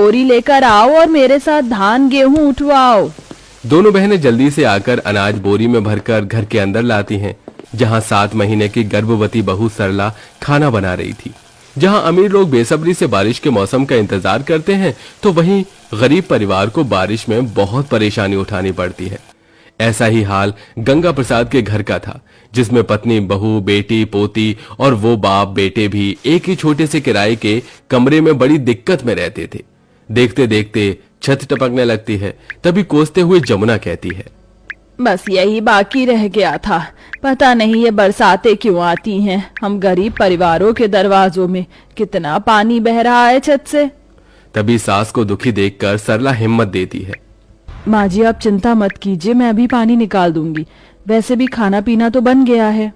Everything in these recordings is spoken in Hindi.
बोरी लेकर आओ और मेरे साथ धान गेहूं उठवाओ। दोनों बहनें जल्दी से आकर अनाज बोरी में भरकर घर के अंदर लाती हैं, जहां 7 महीने की गर्भवती बहू सरला खाना बना रही थी। जहां अमीर लोग बेसब्री से बारिश के मौसम का इंतजार करते हैं, तो वहीं गरीब परिवार को बारिश में बहुत परेशानी उठानी पड़ती है। ऐसा ही हाल गंगा प्रसाद के घर का था, जिसमें पत्नी, बहू, बेटी, पोती और वो बाप बेटे भी एक ही छोटे से किराए के कमरे में बड़ी दिक्कत में रहते थे। देखते देखते छत टपकने लगती है। तभी कोसते हुए जमुना कहती है, बस यही बाकी रह गया था। पता नहीं ये बरसातें क्यों आती हैं। हम गरीब परिवारों के दरवाजों में कितना पानी बह रहा है छत से। तभी सास को दुखी देखकर सरला हिम्मत देती है। माँ जी, आप चिंता मत कीजिए, मैं अभी पानी निकाल दूंगी। वैसे भी खाना पीना तो बन गया है।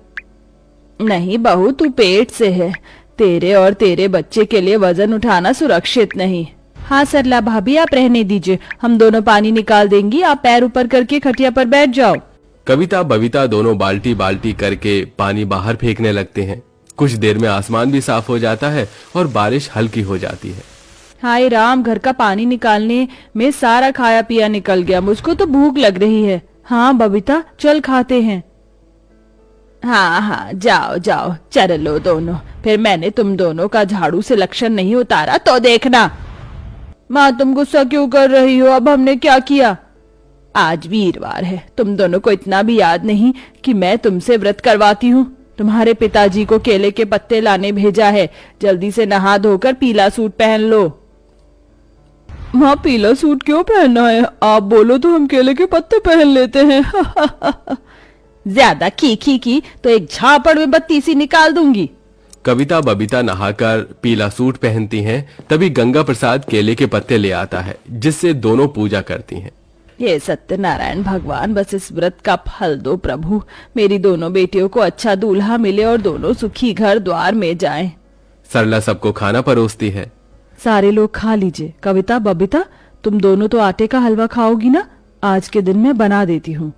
नहीं बहू, तू पेट से है। तेरे और तेरे बच्चे के लिए वजन उठाना सुरक्षित नहीं। हाँ सरला भाभी, आप रहने दीजिए, हम दोनों पानी निकाल देंगी। आप पैर ऊपर करके खटिया पर बैठ जाओ। कविता बबीता दोनों बाल्टी बाल्टी करके पानी बाहर फेंकने लगते हैं। कुछ देर में आसमान भी साफ हो जाता है और बारिश हल्की हो जाती है। हाय राम, घर का पानी निकालने में सारा खाया पिया निकल गया। मुझको तो भूख लग रही है। हाँ बबीता, चल खाते हैं। हाँ हाँ, जाओ जाओ, चल लो दोनों। फिर मैंने तुम दोनों का झाड़ू से लक्षण नहीं उतारा तो देखना। माँ, तुम गुस्सा क्यों कर रही हो? अब हमने क्या किया? आज वीरवार है, तुम दोनों को इतना भी याद नहीं कि मैं तुमसे व्रत करवाती हूँ। तुम्हारे पिताजी को केले के पत्ते लाने भेजा है। जल्दी से नहा धोकर पीला सूट पहन लो। माँ, पीला सूट क्यों पहनना है? आप बोलो तो हम केले के पत्ते पहन लेते हैं। ज्यादा खी की तो एक झापड़ में बत्ती सी निकाल दूंगी। कविता बबीता नहाकर पीला सूट पहनती हैं। तभी गंगा प्रसाद केले के पत्ते ले आता है, जिससे दोनों पूजा करती हैं। ये सत्यनारायण भगवान, बस इस व्रत का फल दो प्रभु। मेरी दोनों बेटियों को अच्छा दूल्हा मिले और दोनों सुखी घर द्वार में जाएं। सरला सबको खाना परोसती है। सारे लोग खा लीजिए। कविता बबीता, तुम दोनों तो आटे का हलवा खाओगी ना? आज के दिन मैं बना देती हूँ।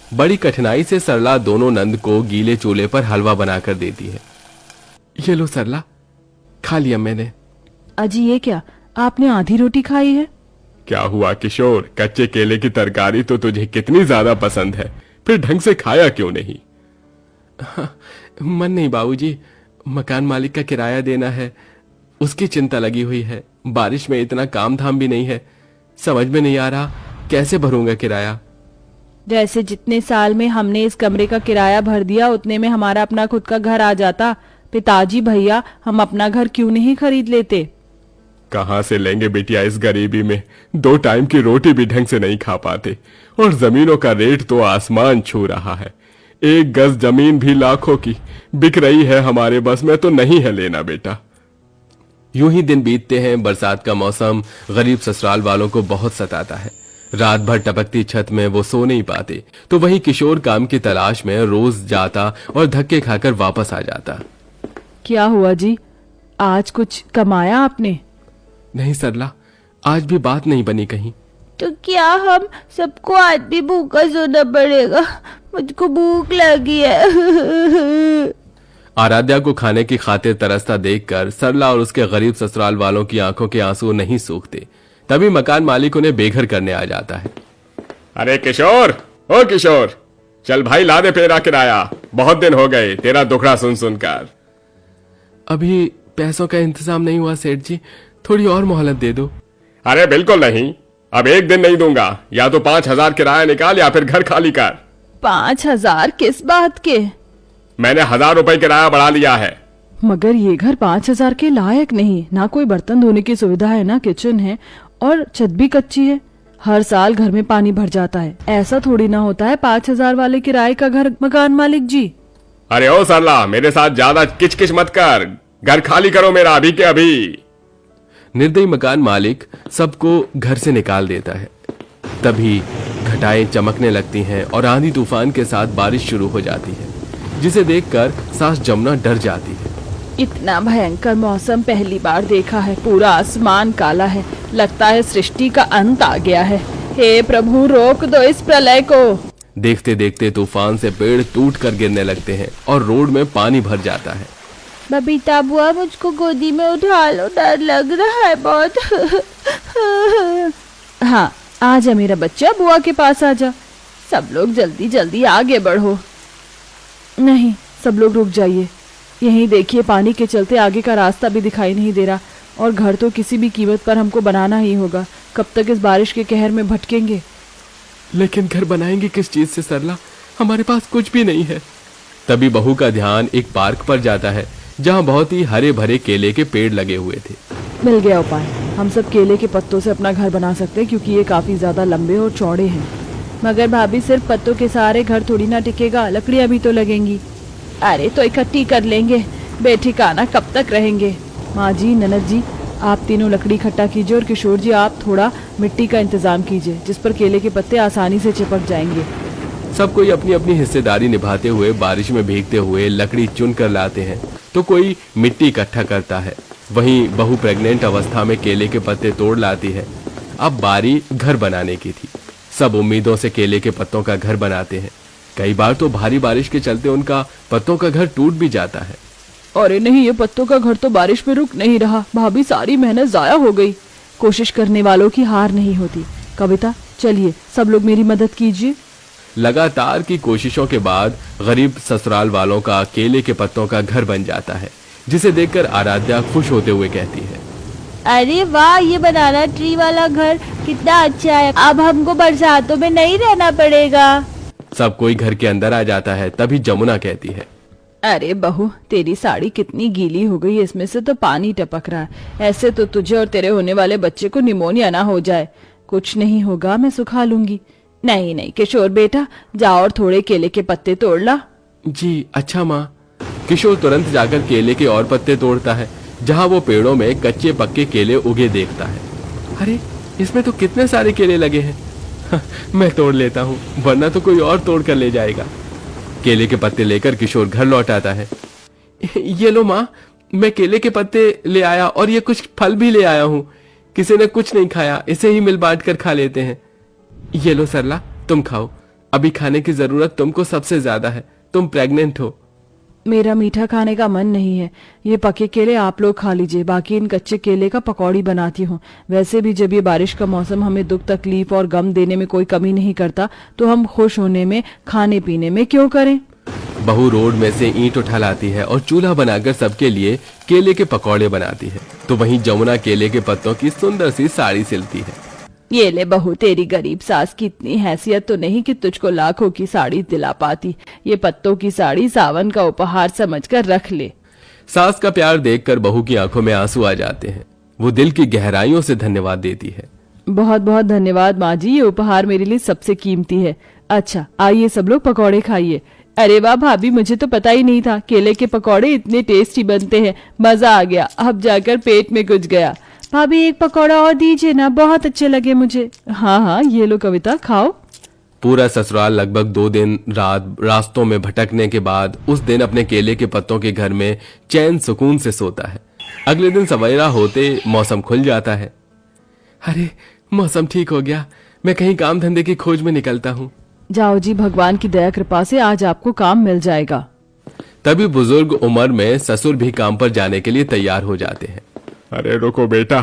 बड़ी कठिनाई से सरला दोनों नंद को गीले चूल्हे पर हलवा बनाकर देती है। ये लो सरला, खा लिया मैंने। अजी, ये क्या? आपने आधी रोटी खाई है? क्या हुआ किशोर, कच्चे केले की तरकारी तो तुझे कितनी ज्यादा पसंद है, फिर ढंग से खाया क्यों नहीं? मन नहीं बाबूजी, मकान मालिक का किराया देना है, उसकी चिंता लगी हुई है। बारिश में इतना काम धाम भी नहीं है, समझ में नहीं आ रहा कैसे भरूंगा किराया। जैसे जितने साल में हमने इस कमरे का किराया भर दिया, उतने में हमारा अपना खुद का घर आ जाता। पिताजी भैया, हम अपना घर क्यों नहीं खरीद लेते? कहां से लेंगे बिटिया इस गरीबी में? 2 टाइम की रोटी भी ढंग से नहीं खा पाते, और जमीनों का रेट तो आसमान छू रहा है। 1 गज जमीन भी लाखों की बिक रही है, हमारे बस में तो नहीं है लेना बेटा। यूं ही दिन बीतते हैं। बरसात का मौसम गरीब ससुराल वालों को बहुत सताता है। रात भर टपकती छत में वो सो नहीं पाते, तो वहीं किशोर काम की तलाश में रोज जाता और धक्के खाकर वापस आ जाता। क्या हुआ जी, आज कुछ कमाया आपने? नहीं सरला, आज भी बात नहीं बनी कहीं। तो क्या हम सबको आज भी भूखा सोना पड़ेगा? मुझको भूख लगी है। आराध्या को खाने की खातिर तरसता देखकर सरला और उसके गरीब ससुराल वालों की आंखों के आंसू नहीं सूखते। तभी मकान मालिक उन्हें बेघर करने आ जाता है। अरे किशोर, ओ किशोर, चल भाई ला दे तेरा किराया, बहुत दिन हो गए तेरा दुखड़ा सुन सुनकर। अभी पैसों का इंतजाम नहीं हुआ सेठ जी, थोड़ी और मोहलत दे दो। अरे बिल्कुल नहीं, अब 1 दिन नहीं दूंगा। या तो 5,000 किराया निकाल या फिर घर खाली कर। 5,000 किस बात के? मैंने 1,000 रुपए किराया बढ़ा लिया है। मगर ये घर 5,000 के लायक नहीं। ना कोई बर्तन धोने की सुविधा है, ना किचन है, और छत भी कच्ची है। हर साल घर में पानी भर जाता है। ऐसा थोड़ी ना होता है 5,000 वाले किराए का घर, मकान मालिक जी। अरे ओ सरला, मेरे साथ ज्यादा किचकिच मत कर, घर खाली करो मेरा अभी के अभी। निर्दयी मकान मालिक सबको घर से निकाल देता है। तभी घटाएं चमकने लगती हैं और आंधी तूफान के साथ बारिश शुरू हो जाती है, जिसे देखकर सास जमुना डर जाती है। इतना भयंकर मौसम पहली बार देखा है। पूरा आसमान काला है, लगता है सृष्टि का अंत आ गया है। हे प्रभु, रोक दो इस प्रलय को। देखते देखते तूफान से पेड़ टूट कर गिरने लगते हैं और रोड में पानी भर जाता है। बबीता बुआ मुझको गोदी में उठा लो, डर लग रहा है बहुत। हाँ आजा मेरा बच्चा, बुआ के पास आजा। सब लोग जल्दी जल्दी आगे बढ़ो। नहीं, सब लोग रुक जाइए। यहीं देखिए, पानी के चलते आगे का रास्ता भी दिखाई नहीं दे रहा, और घर तो किसी भी कीमत पर हमको बनाना ही होगा। कब तक इस बारिश के कहर में भटकेंगे? लेकिन घर बनाएंगे किस चीज से सरला? हमारे पास कुछ भी नहीं है। तभी बहू का ध्यान एक पार्क पर जाता है जहाँ बहुत ही हरे भरे केले के पेड़ लगे हुए थे। मिल गया उपाय। हम सब केले के पत्तों से अपना घर बना सकते हैं, क्योंकि ये काफी ज्यादा लंबे और चौड़े हैं। मगर भाभी, सिर्फ पत्तों के सहारे घर थोड़ी ना टिकेगा, लकड़ियां भी तो लगेंगी। अरे तो इकट्ठी कर लेंगे, बेठिकाना कब तक रहेंगे। माँ जी, ननद जी, आप तीनों लकड़ी इकट्ठा कीजिए, और किशोर जी आप थोड़ा मिट्टी का इंतजाम कीजिए, जिस पर केले के पत्ते आसानी से चिपक जाएंगे। सब कोई अपनी अपनी हिस्सेदारी निभाते हुए बारिश में भीगते हुए लकड़ी चुन कर लाते हैं, तो कोई मिट्टी इकट्ठा करता है। वहीं बहू प्रेग्नेंट अवस्था में केले के पत्ते तोड़ लाती है। अब बारी घर बनाने की थी। सब उम्मीदों से केले के पत्तों का घर बनाते हैं। कई बार तो भारी बारिश के चलते उनका पत्तों का घर टूट भी जाता है। अरे नहीं, ये पत्तों का घर तो बारिश में रुक नहीं रहा। भाभी, सारी मेहनत जाया हो गई। कोशिश करने वालों की हार नहीं होती। कविता, चलिए सब लोग मेरी मदद कीजिए। लगातार की कोशिशों के बाद गरीब ससुराल वालों का केले के पत्तों का घर बन जाता है, जिसे देखकर आराध्या खुश होते हुए कहती है, अरे वाह, ये बनाना ट्री वाला घर कितना अच्छा है। अब हमको बरसातों में नहीं रहना पड़ेगा। सब कोई घर के अंदर आ जाता है। तभी जमुना कहती है, अरे बहू, तेरी साड़ी कितनी गीली हो गई है, इसमें से तो पानी टपक रहा है। ऐसे तो तुझे और तेरे होने वाले बच्चे को निमोनिया ना हो जाए। कुछ नहीं होगा, मैं सुखा लूंगी। नहीं नहीं किशोर बेटा, जाओ और थोड़े केले के पत्ते तोड़ ला। जी अच्छा माँ। किशोर तुरंत जाकर केले के और पत्ते तोड़ता है, जहाँ वो पेड़ों में कच्चे पक्के केले उगे देखता है। अरे इसमें तो कितने सारे केले लगे हैं। मैं तोड़ लेता हूँ, वरना तो कोई और तोड़ कर ले जाएगा। केले के पत्ते लेकर किशोर घर लौट आता है। ये लो माँ, मैं केले के पत्ते ले आया, और ये कुछ फल भी ले आया हूँ। किसी ने कुछ नहीं खाया, इसे ही मिल बांट कर खा लेते हैं। ये लो सरला, तुम खाओ। अभी खाने की जरूरत तुमको सबसे ज्यादा है, तुम प्रेग्नेंट हो। मेरा मीठा खाने का मन नहीं है। ये पके केले आप लोग खा लीजिए, बाकी इन कच्चे केले का पकौड़ी बनाती हूँ। वैसे भी जब ये बारिश का मौसम हमें दुख तकलीफ और गम देने में कोई कमी नहीं करता, तो हम खुश होने में, खाने पीने में क्यों करें। बहू रोड में से ईंट उठा लाती है और चूल्हा बनाकर सबके लिए केले के पकौड़े बनाती है। तो वहीं जमुना केले के पत्तों की सुंदर सी साड़ी सिलती है। ये ले बहू, तेरी गरीब सास की इतनी हैसियत तो नहीं कि तुझको लाखों की साड़ी दिला पाती। ये पत्तों की साड़ी सावन का उपहार समझकर रख ले। सास का प्यार देखकर बहू की आंखों में आंसू आ जाते हैं। वो दिल की गहराइयों से धन्यवाद देती है। बहुत बहुत धन्यवाद माँ जी, ये उपहार मेरे लिए सबसे कीमती है। अच्छा आइए सब लोग पकौड़े खाइए। अरे वाह भाभी, मुझे तो पता ही नहीं था केले के पकौड़े इतने टेस्टी बनते हैं। मजा आ गया, अब जाकर पेट में घुस गया। भाभी एक पकौड़ा और दीजिए ना, बहुत अच्छे लगे मुझे। हाँ हाँ, ये लो कविता, खाओ। पूरा ससुराल लगभग 2 दिन रात रास्तों में भटकने के बाद उस दिन अपने केले के पत्तों के घर में चैन सुकून से सोता है। अगले दिन सवेरा होते मौसम खुल जाता है। अरे मौसम ठीक हो गया, मैं कहीं काम धंधे की खोज में निकलता हूँ। जाओ जी, भगवान की दया कृपा से आज आपको काम मिल जाएगा। तभी बुजुर्ग उम्र में ससुर भी काम पर जाने के लिए तैयार हो जाते हैं। अरे रुको बेटा,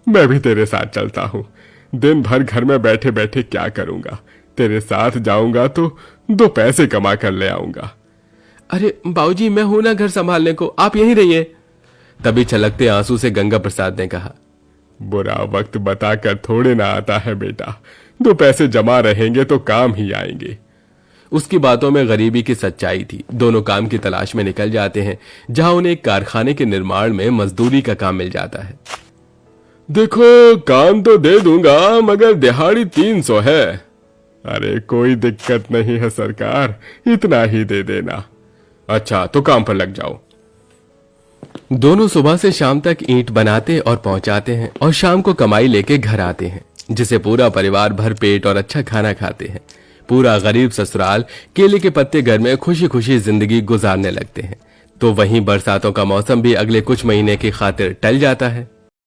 मैं भी तेरे साथ चलता हूँ। दिन भर घर में बैठे बैठे क्या करूंगा, तेरे साथ जाऊंगा तो 2 पैसे कमा कर ले आऊंगा। अरे बाबूजी, मैं हूं ना घर संभालने को, आप यहीं रहिए। तभी छलकते आंसू से गंगा प्रसाद ने कहा, बुरा वक्त बताकर थोड़े ना आता है बेटा, 2 पैसे जमा रहेंगे तो काम ही आएंगे। उसकी बातों में गरीबी की सच्चाई थी। दोनों काम की तलाश में निकल जाते हैं, जहां उन्हें एक कारखाने के निर्माण में मजदूरी का काम मिल जाता है। देखो, काम तो दे दूंगा, मगर दिहाड़ी 300 है। अरे कोई दिक्कत नहीं है सरकार, इतना ही दे देना। अच्छा तो काम पर लग जाओ। दोनों सुबह से शाम तक ईंट बनाते और पहुंचाते हैं, और शाम को कमाई लेके घर आते हैं, जिसे पूरा परिवार भर पेट और अच्छा खाना खाते हैं। पूरा गरीब ससुराल केले के पत्ते घर में खुशी खुशी जिंदगी गुजारने लगते हैं। तो वहीं बरसातों का मौसम भी अगले कुछ महीने की खातिर टल जाता है।